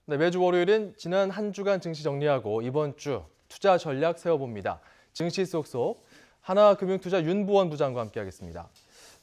네, 매주 월요일은 지난 한 주간 증시 정리하고 이번 주 투자 전략 세워봅니다. 증시 쏙쏙 하나금융투자 윤보원 부장과 함께하겠습니다.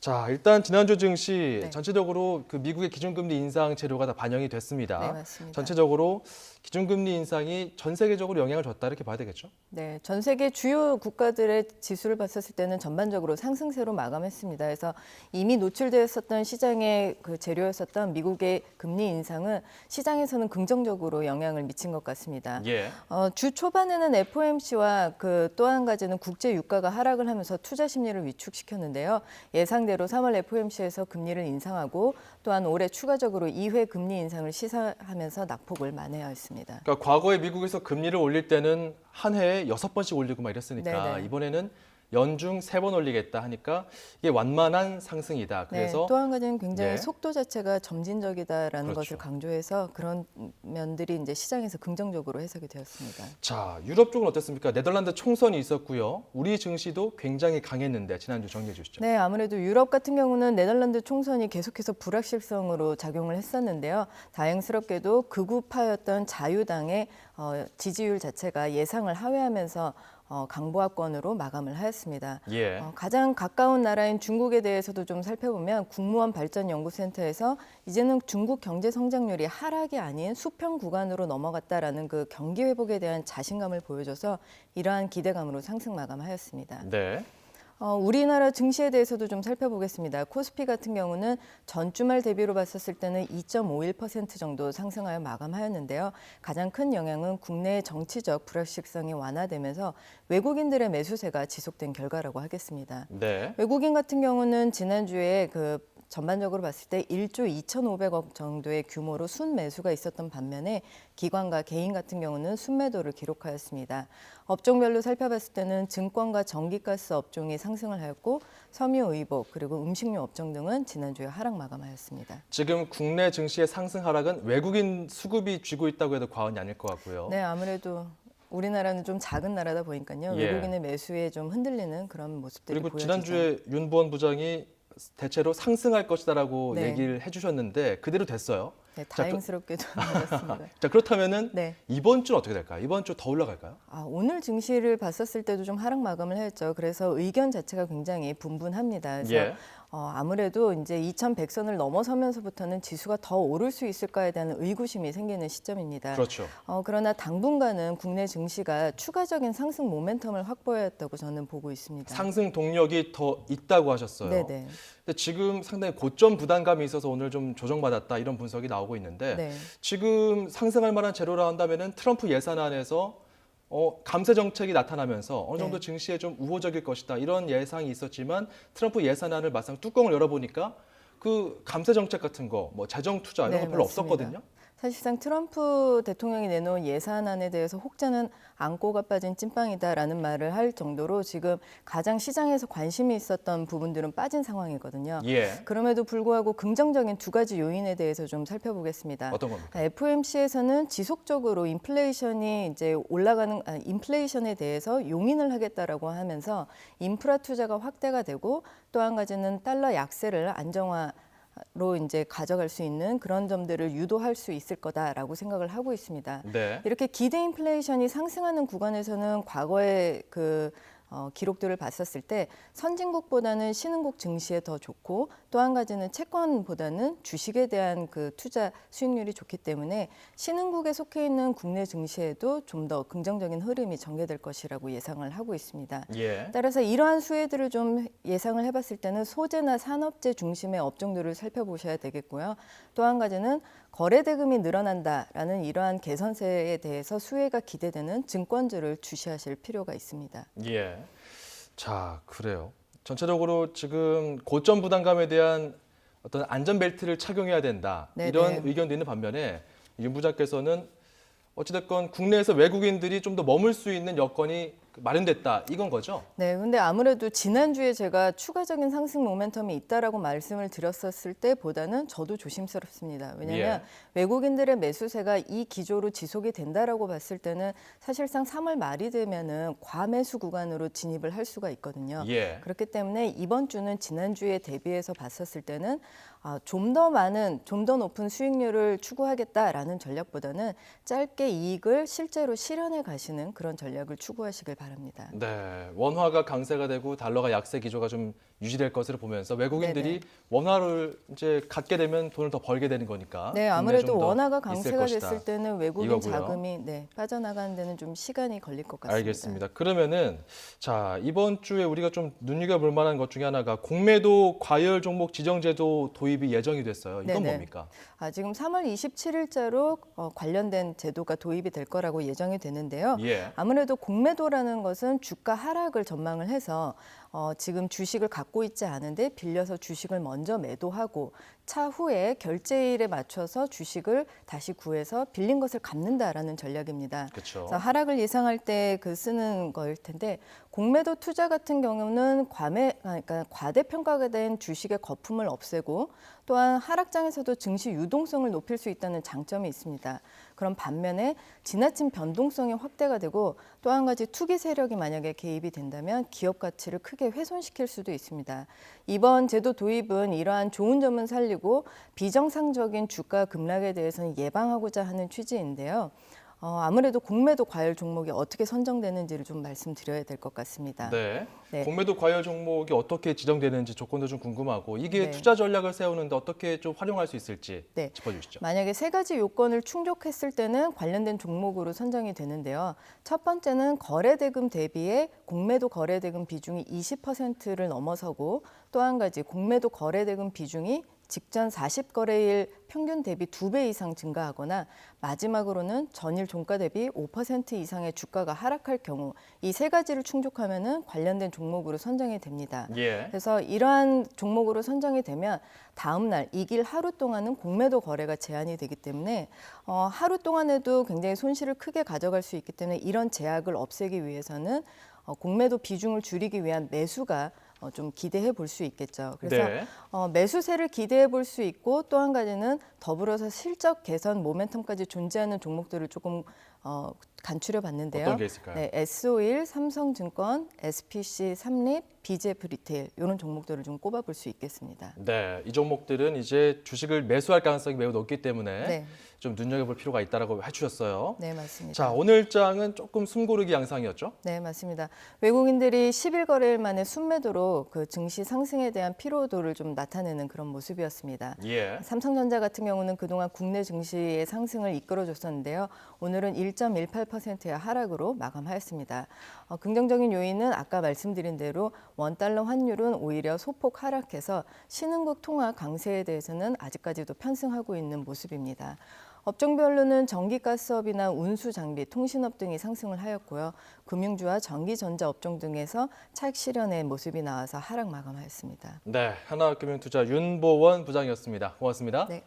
자, 일단 지난주 증시 네. 전체적으로 그 미국의 기준금리 인상 재료가 다 반영이 됐습니다. 네, 맞습니다. 전체적으로 기준금리 인상이 전 세계적으로 영향을 줬다 이렇게 봐야 되겠죠? 네, 전 세계 주요 국가들의 지수를 봤었을 때는 전반적으로 상승세로 마감했습니다. 그래서 이미 노출되었었던 시장의 그 재료였었던 미국의 금리 인상은 시장에서는 긍정적으로 영향을 미친 것 같습니다. 예. 주 초반에는 FOMC와 그 또 한 가지는 국제 유가가 하락을 하면서 투자 심리를 위축시켰는데요. 예상대로 3월 FOMC에서 금리를 인상하고 또한 올해 추가적으로 2회 금리 인상을 시사하면서 낙폭을 만회하였습니다. 그러니까 과거에 미국에서 금리를 올릴 때는 한 해에 6번씩 올리고 막 이랬으니까 네네. 이번에는 연중 3번 올리겠다 하니까 이게 완만한 상승이다. 그래서 네, 또 한 가지는 굉장히 네. 속도 자체가 점진적이다라는 그렇죠. 것을 강조해서 그런 면들이 이제 시장에서 긍정적으로 해석이 되었습니다. 자, 유럽 쪽은 어땠습니까? 네덜란드 총선이 있었고요. 우리 증시도 굉장히 강했는데 지난주 정리해 주시죠. 네, 아무래도 유럽 같은 경우는 네덜란드 총선이 계속해서 불확실성으로 작용을 했었는데요. 다행스럽게도 극우파였던 자유당의 지지율 자체가 예상을 하회하면서 강보합권으로 마감을 하였습니다. 예. 가장 가까운 나라인 중국에 대해서도 좀 살펴보면 국무원 발전연구센터에서 이제는 중국 경제 성장률이 하락이 아닌 수평 구간으로 넘어갔다라는 그 경기 회복에 대한 자신감을 보여줘서 이러한 기대감으로 상승 마감하였습니다. 네. 우리나라 증시에 대해서도 좀 살펴보겠습니다. 코스피 같은 경우는 전주말 대비로 봤었을 때는 2.51% 정도 상승하여 마감하였는데요. 가장 큰 영향은 국내의 정치적 불확실성이 완화되면서 외국인들의 매수세가 지속된 결과라고 하겠습니다. 네. 외국인 같은 경우는 지난주에 그 전반적으로 봤을 때 1조 2,500억 정도의 규모로 순매수가 있었던 반면에 기관과 개인 같은 경우는 순매도를 기록하였습니다. 업종별로 살펴봤을 때는 증권과 전기가스 업종이 상승을 하였고 섬유의복 그리고 음식료 업종 등은 지난주에 하락 마감하였습니다. 지금 국내 증시의 상승 하락은 외국인 수급이 쥐고 있다고 해도 과언이 아닐 것 같고요. 네, 아무래도 우리나라는 좀 작은 나라다 보니까요. 예. 외국인의 매수에 좀 흔들리는 그런 모습들이 그리고 보여지죠. 지난주에 윤보원 부장이 대체로 상승할 것이다라고 네. 얘기를 해주셨는데 그대로 됐어요. 네, 다행스럽게도 맞았습니다. 자, 그렇다면은 네. 이번 주는 어떻게 될까요? 이번 주 더 올라갈까요? 오늘 증시를 봤었을 때도 좀 하락 마감을 했죠. 그래서 의견 자체가 굉장히 분분합니다. 그래서 예. 아무래도 이제 2,100선을 넘어서면서부터는 지수가 더 오를 수 있을까에 대한 의구심이 생기는 시점입니다. 그렇죠. 그러나 당분간은 국내 증시가 추가적인 상승 모멘텀을 확보해야 했다고 저는 보고 있습니다. 상승 동력이 더 있다고 하셨어요. 네네. 근데 지금 상당히 고점 부담감이 있어서 오늘 좀 조정받았다 이런 분석이 나오고 있는데 네. 지금 상승할 만한 재료라 한다면은 트럼프 예산안에서 감세 정책이 나타나면서 어느 정도 네. 증시에 좀 우호적일 것이다 이런 예상이 있었지만 트럼프 예산안을 막상 뚜껑을 열어보니까 그 감세 정책 같은 거, 뭐 재정 투자 이런 네, 거 별로 맞습니다. 없었거든요. 사실상 트럼프 대통령이 내놓은 예산안에 대해서 혹자는 안고가 빠진 찐빵이다라는 말을 할 정도로 지금 가장 시장에서 관심이 있었던 부분들은 빠진 상황이거든요. 예. 그럼에도 불구하고 긍정적인 두 가지 요인에 대해서 좀 살펴보겠습니다. 어떤 겁니까? FOMC에서는 지속적으로 인플레이션이 이제 인플레이션에 대해서 용인을 하겠다라고 하면서 인프라 투자가 확대가 되고 또 한 가지는 달러 약세를 안정화로 이제 가져갈 수 있는 그런 점들을 유도할 수 있을 거다라고 생각을 하고 있습니다. 네. 이렇게 기대 인플레이션이 상승하는 구간에서는 과거의 그 기록들을 봤었을 때 선진국보다는 신흥국 증시에 더 좋고 또 한 가지는 채권보다는 주식에 대한 그 투자 수익률이 좋기 때문에 신흥국에 속해 있는 국내 증시에도 좀 더 긍정적인 흐름이 전개될 것이라고 예상을 하고 있습니다. 예. 따라서 이러한 수혜들을 좀 예상을 해봤을 때는 소재나 산업재 중심의 업종들을 살펴보셔야 되겠고요. 또 한 가지는 거래 대금이 늘어난다라는 이러한 개선세에 대해서 수혜가 기대되는 증권주를 주시하실 필요가 있습니다. 예. 자, 그래요. 전체적으로 지금 고점 부담감에 대한 어떤 안전벨트를 착용해야 된다. 네네. 이런 의견도 있는 반면에 윤 부장께서는 어찌됐건 국내에서 외국인들이 좀 더 머물 수 있는 여건이 마련됐다 이건 거죠? 네, 근데 아무래도 지난주에 제가 추가적인 상승 모멘텀이 있다라고 말씀을 드렸었을 때보다는 저도 조심스럽습니다. 왜냐하면 외국인들의 매수세가 이 기조로 지속이 된다라고 봤을 때는 사실상 3월 말이 되면은 과매수 구간으로 진입을 할 수가 있거든요. 그렇기 때문에 이번 주는 지난주에 대비해서 봤었을 때는 좀 더 많은, 좀 더 높은 수익률을 추구하겠다라는 전략보다는 짧게 이익을 실제로 실현해 가시는 그런 전략을 추구하시길 바랍니다. 네, 원화가 강세가 되고 달러가 약세 기조가 좀 유지될 것으로 보면서 외국인들이 원화를 이제 갖게 되면 돈을 더 벌게 되는 거니까. 네, 아무래도 좀더 원화가 있을 강세가 것이다. 됐을 때는 외국인 이거고요. 자금이 빠져나가는 데는 좀 시간이 걸릴 것 같습니다. 알겠습니다. 그러면은 자 이번 주에 우리가 좀 눈여겨볼 만한 것 중에 하나가 공매도 과열 종목 지정제도 도입이 예정이 됐어요. 이건 네네. 뭡니까? 지금 3월 27일자로 관련된 제도가 도입이 될 거라고 예정이 되는데요. 아무래도 공매도라는 것은 주가 하락을 전망을 해서 지금 주식을 갖고 있지 않은데 빌려서 주식을 먼저 매도하고 차후에 결제일에 맞춰서 주식을 다시 구해서 빌린 것을 갚는다라는 전략입니다. 그렇죠. 그래서 하락을 예상할 때 쓰는 거일 텐데 공매도 투자 같은 경우는 그러니까 과대평가가 된 주식의 거품을 없애고 또한 하락장에서도 증시 유동성을 높일 수 있다는 장점이 있습니다. 그런 반면에 지나친 변동성이 확대가 되고 또 한 가지 투기 세력이 만약에 개입이 된다면 기업 가치를 크게 훼손시킬 수도 있습니다. 이번 제도 도입은 이러한 좋은 점은 살리고 비정상적인 주가 급락에 대해서는 예방하고자 하는 취지인데요. 아무래도 공매도 과열 종목이 어떻게 선정되는지를 좀 말씀드려야 될 것 같습니다. 네. 네. 공매도 과열 종목이 어떻게 지정되는지 조건도 좀 궁금하고 이게 네. 투자 전략을 세우는데 어떻게 좀 활용할 수 있을지 짚어주시죠. 만약에 세 가지 요건을 충족했을 때는 관련된 종목으로 선정이 되는데요. 첫 번째는 거래대금 대비에 공매도 거래대금 비중이 20%를 넘어서고 또 한 가지 공매도 거래대금 비중이 직전 40거래일 평균 대비 2배 이상 증가하거나 마지막으로는 전일 종가 대비 5% 이상의 주가가 하락할 경우 이 세 가지를 충족하면은 관련된 종목으로 선정이 됩니다. 그래서 이러한 종목으로 선정이 되면 다음 날 이길 하루 동안은 공매도 거래가 제한이 되기 때문에 하루 동안에도 굉장히 손실을 크게 가져갈 수 있기 때문에 이런 제약을 없애기 위해서는 공매도 비중을 줄이기 위한 매수가 좀 기대해 볼 수 있겠죠. 그래서 매수세를 기대해 볼 수 있고 또 한 가지는 더불어서 실적 개선 모멘텀까지 존재하는 종목들을 조금 간추려 봤는데요. 어떤 게 있을까요? 네, S51, 삼성증권, SPC, 삼립, BJF 리테일 이런 종목들을 좀 꼽아볼 수 있겠습니다. 네, 이 종목들은 이제 주식을 매수할 가능성이 매우 높기 때문에 네. 좀 눈여겨볼 필요가 있다라고 해주셨어요. 네, 맞습니다. 자, 오늘 장은 조금 숨고르기 양상이었죠? 네, 맞습니다. 외국인들이 10일 거래일 만에 순매도로 그 증시 상승에 대한 피로도를 좀 나타내는 그런 모습이었습니다. 삼성전자 같은 경우는 그동안 국내 증시의 상승을 이끌어줬었는데요. 오늘은 1.18%의 하락으로 마감하였습니다. 긍정적인 요인은 아까 말씀드린 대로 원달러 환율은 오히려 소폭 하락해서 신흥국 통화 강세에 대해서는 아직까지도 편승하고 있는 모습입니다. 업종별로는 전기가스업이나 운수 장비, 통신업 등이 상승을 하였고요. 금융주와 전기전자 업종 등에서 차익 실현의 모습이 나와서 하락 마감하였습니다. 네, 하나금융투자 윤보원 부장이었습니다. 고맙습니다. 네.